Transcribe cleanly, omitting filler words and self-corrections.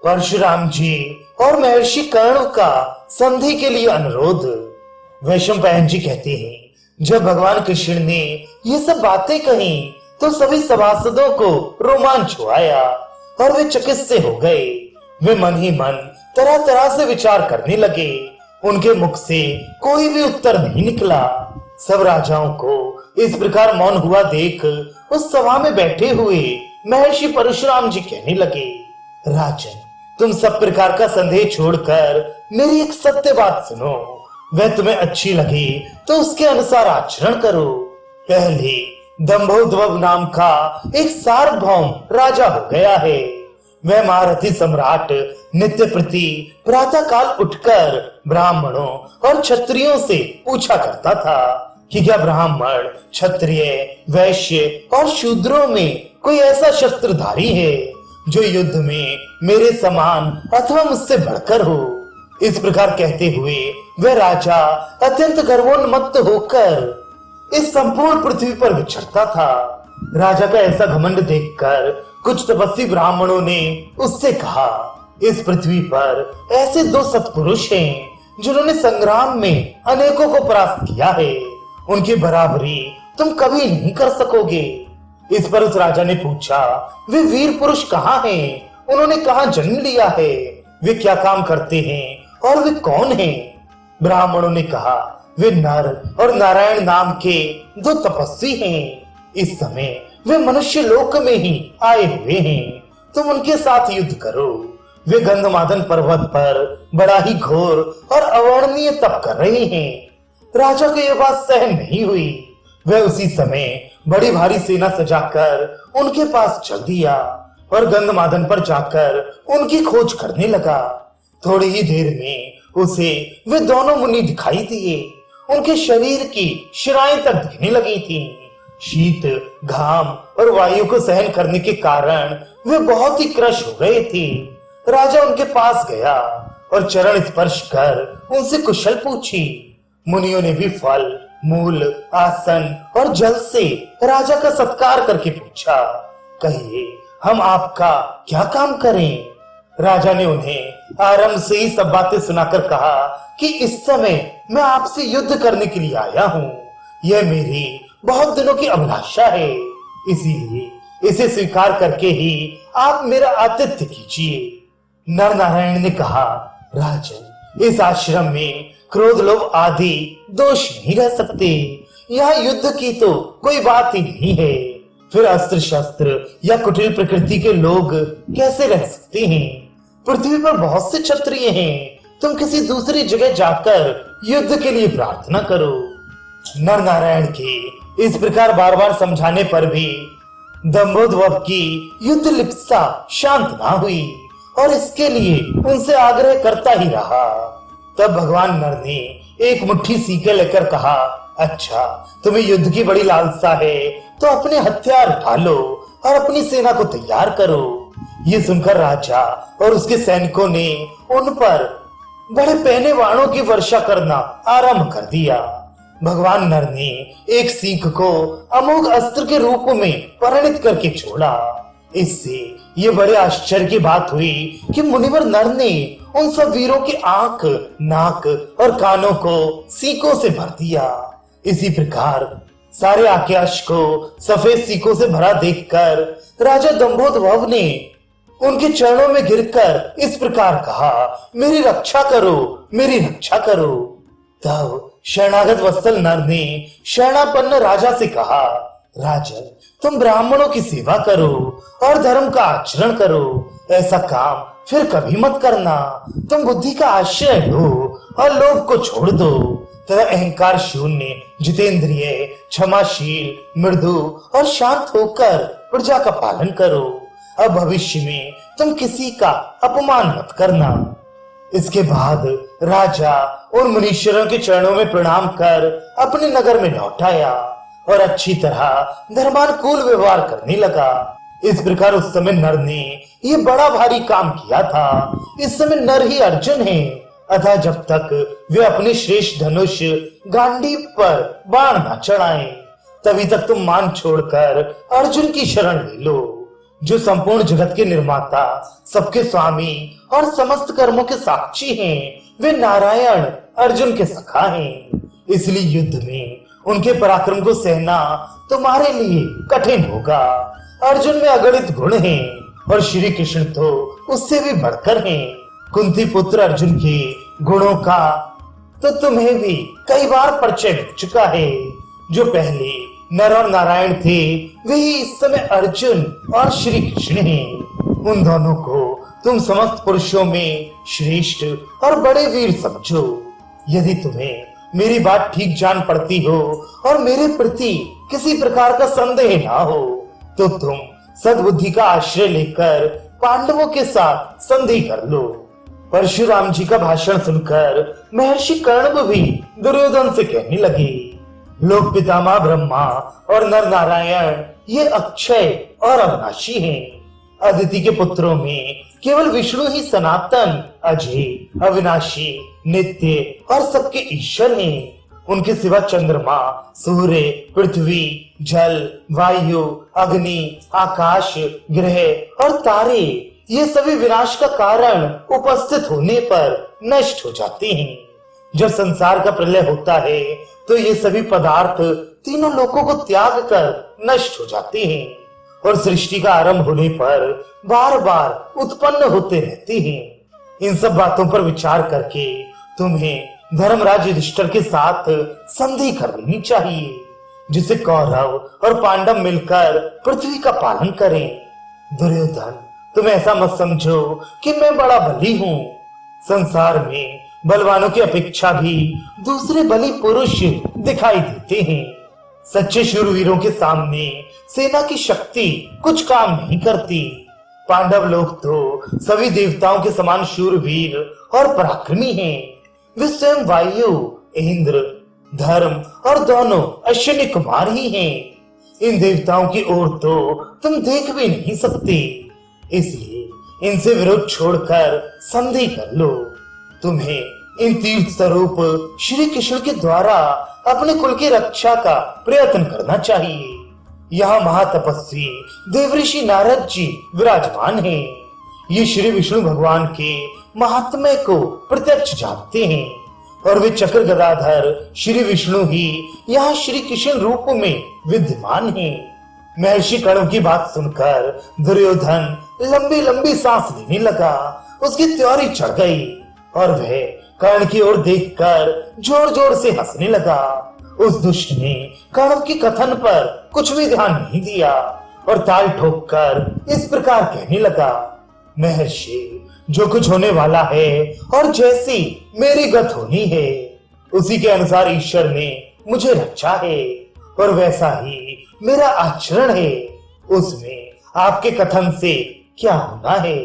परशुराम जी और महर्षि कर्ण का संधि के लिए अनुरोध। वैशंपायन जी कहते हैं, जब भगवान कृष्ण ने ये सब बातें कही तो सभी सभासदों को रोमांच आया और वे चकित से हो गए। वे मन ही मन तरह तरह से विचार करने लगे। उनके मुख से कोई भी उत्तर नहीं निकला। सब राजाओं को इस प्रकार मौन हुआ देख उस सभा में बैठे हुए महर्षि परशुराम जी कहने लगे, राजन, तुम सब प्रकार का संदेह छोड़कर मेरी एक सत्य बात सुनो। वह तुम्हें अच्छी लगे तो उसके अनुसार आचरण करो। पहले दंभोद्भव नाम का एक सार्वभौम राजा हो गया है। वह महारथी सम्राट नित्य प्रति प्रातः काल उठकर ब्राह्मणों और क्षत्रियों से पूछा करता था कि क्या ब्राह्मण, क्षत्रिय, वैश्य और शूद्रों में कोई ऐसा शस्त्रधारी है जो युद्ध में मेरे समान अथवा मुझसे बढ़कर हो। इस प्रकार कहते हुए वह राजा अत्यंत गर्वोन्मत्त होकर इस संपूर्ण पृथ्वी पर विचरता था। राजा का ऐसा घमंड देखकर कुछ तपस्वी ब्राह्मणों ने उससे कहा, इस पृथ्वी पर ऐसे दो सत्पुरुष हैं जिन्होंने संग्राम में अनेकों को परास्त किया है। उनकी बराबरी तुम कभी नहीं कर सकोगे। इस पर उस राजा ने पूछा, वे वीर पुरुष कहाँ हैं? उन्होंने कहाँ जन्म लिया है? वे क्या काम करते हैं और वे कौन हैं? ब्राह्मणों ने कहा, वे नर और नारायण नाम के दो तपस्वी हैं। इस समय वे मनुष्य लोक में ही आए हुए हैं। तुम उनके साथ युद्ध करो। वे गंधमादन पर्वत पर बड़ा ही घोर और अवर्णनीय तप कर रहे हैं। राजा को यह बात सहन नहीं हुई। वह उसी समय बड़ी भारी सेना सजाकर उनके पास चल दिया और गंधमादन पर जाकर उनकी खोज करने लगा। थोड़ी ही देर में उसे वे दोनों मुनि दिखाई दिए। उनके शरीर की शिराएं तक दिखने लगी थीं। शीत, घाम और वायु को सहन करने के कारण वे बहुत ही क्रश हो गए थे। राजा उनके पास गया और चरण स्पर्श कर उनसे कुशल पूछी। मुनियों ने भी फल, मूल, आसन और जल से राजा का सत्कार करके पूछा, कहिए हम आपका क्या काम करें? राजा ने उन्हें आरंभ से ही सब बातें सुनाकर कहा कि इस समय मैं आपसे युद्ध करने के लिए आया हूँ। यह मेरी बहुत दिनों की अभिलाषा है, इसीलिए इसे स्वीकार करके ही आप मेरा आतिथ्य कीजिए। नर नारायण ने कहा, राजन, इस आश्रम में क्रोध, लोभ आदि दोष नहीं रह सकते। यहाँ युद्ध की तो कोई बात ही नहीं है। फिर अस्त्र शस्त्र या कुटिल प्रकृति के लोग कैसे रह सकते हैं? पृथ्वी पर बहुत से क्षत्रिय हैं। तुम किसी दूसरी जगह जाकर युद्ध के लिए प्रार्थना करो। नर नारायण के इस प्रकार बार बार समझाने पर भी दंभोद्भव की युद्ध लिप्सा शांत ना हुई और इसके लिए उनसे आग्रह करता ही रहा। तब भगवान नर ने एक मुट्ठी सीके लेकर कहा, अच्छा, तुम्हें युद्ध की बड़ी लालसा है तो अपने हथियार उठा लो और अपनी सेना को तैयार करो। ये सुनकर राजा और उसके सैनिकों ने उन पर बड़े पहने बाणों की वर्षा करना आरंभ कर दिया। भगवान नर ने एक सीख को अमोघ अस्त्र के रूप में परिणित करके छोड़ा। इससे ये बड़े आश्चर्य की बात हुई कि मुनिवर नर ने उन सब वीरों की आंख, नाक और कानों को सीकों से भर दिया। इसी प्रकार सारे आकाश को सफेद सीकों से भरा देखकर राजा दंभोद्भव ने उनके चरणों में गिरकर इस प्रकार कहा, मेरी रक्षा करो, मेरी रक्षा करो। तब शरणागत वत्सल नर ने शरणापन्न राजा से कहा, राजन, तुम ब्राह्मणों की सेवा करो और धर्म का आचरण करो। ऐसा काम फिर कभी मत करना। तुम बुद्धि का आश्रय लो और लोभ को छोड़ दो तथा अहंकार शून्य, जितेंद्रिय, क्षमाशील, मृदु और शांत होकर प्रजा का पालन करो। अब भविष्य में तुम किसी का अपमान मत करना। इसके बाद राजा उन मुनीश्वरों के चरणों में प्रणाम कर अपने नगर में लौट आया और अच्छी तरह धर्मानुकूल व्यवहार करने लगा। इस प्रकार उस समय नर ने ये बड़ा भारी काम किया था। इस समय नर ही अर्जुन है, अतः जब तक वे अपने श्रेष्ठ धनुष गांडीव पर बाण न चढ़ाएं, तभी तक तुम मान छोड़कर अर्जुन की शरण ले लो। जो संपूर्ण जगत के निर्माता, सबके स्वामी और समस्त कर्मों के साक्षी हैं, वे नारायण अर्जुन के सखा हैं। इसलिए युद्ध में उनके पराक्रम को सहना तुम्हारे लिए कठिन होगा। अर्जुन में अगणित गुण हैं और श्री कृष्ण तो उससे भी बढ़कर हैं। कुंती पुत्र अर्जुन के गुणों का तो तुम्हें भी कई बार परिचय मिल चुका है। जो पहले नर और नारायण थे, वही इस समय अर्जुन और श्री कृष्ण हैं। उन दोनों को तुम समस्त पुरुषों में श्रेष्ठ और बड़े वीर समझो। यदि तुम्हें मेरी बात ठीक जान पड़ती हो और मेरे प्रति किसी प्रकार का संदेह ना हो, तो तुम सद्बुद्धि का आश्रय लेकर पांडवों के साथ संधि कर लो। परशुराम जी का भाषण सुनकर महर्षि कर्ण भी दुर्योधन से कहने लगे, लोक पितामह ब्रह्मा और नर नारायण ये अक्षय और अविनाशी हैं। अदिति के पुत्रों में केवल विष्णु ही सनातन, अजय, अविनाशी, नित्य और सबके ईश्वर हैं। उनके सिवा चंद्रमा, सूर्य, पृथ्वी, जल, वायु, अग्नि, आकाश, ग्रह और तारे ये सभी विनाश का कारण उपस्थित होने पर नष्ट हो जाते हैं। जब संसार का प्रलय होता है तो ये सभी पदार्थ तीनों लोकों को त्याग कर नष्ट हो जाते हैं और सृष्टि का आरंभ होने पर बार बार उत्पन्न होते रहते हैं। इन सब बातों पर विचार करके तुम्हें धर्मराज युधिष्ठिर के साथ संधि कर लेनी चाहिए, जिसे कौरव और पांडव मिलकर पृथ्वी का पालन करें। दुर्योधन, तुम ऐसा मत समझो कि मैं बड़ा बली हूँ। संसार में बलवानों की अपेक्षा भी दूसरे बली पुरुष दिखाई देते हैं। सच्चे शूरवीरों के सामने सेना की शक्ति कुछ काम नहीं करती। पांडव लोग तो सभी देवताओं के समान शूरवीर और पराक्रमी हैं। वे स्वयं वायु, इंद्र, धर्म और दोनों अश्विनी कुमार ही हैं। इन देवताओं की ओर तो तुम देख भी नहीं सकते। इसलिए इनसे विरोध छोड़कर संधि कर लो। तुम्हें इन तीर्थ स्वरूप श्री कृष्ण के द्वारा अपने कुल की रक्षा का प्रयत्न करना चाहिए। यहाँ महातपस्वी देवऋषि नारद जी विराजमान हैं। ये श्री विष्णु भगवान के महात्म्य को प्रत्यक्ष जानते हैं और वे चक्र गदाधर श्री विष्णु ही यहाँ श्री कृष्ण रूप में विद्यमान हैं। महर्षि कर्ण की बात सुनकर दुर्योधन लंबी लंबी सांस लेने लगा। उसकी त्योरी चढ़ गई और वह कर्ण की ओर देखकर जोर जोर से हंसने लगा। उस दुष्ट ने कर्ण की कथन पर कुछ भी ध्यान नहीं दिया और ताल ठोककर इस प्रकार कहने लगा, महर्षि, जो कुछ होने वाला है और जैसी मेरी गत होनी है, उसी के अनुसार ईश्वर ने मुझे रचा है और वैसा ही मेरा आचरण है। उसमें आपके कथन से क्या होना है।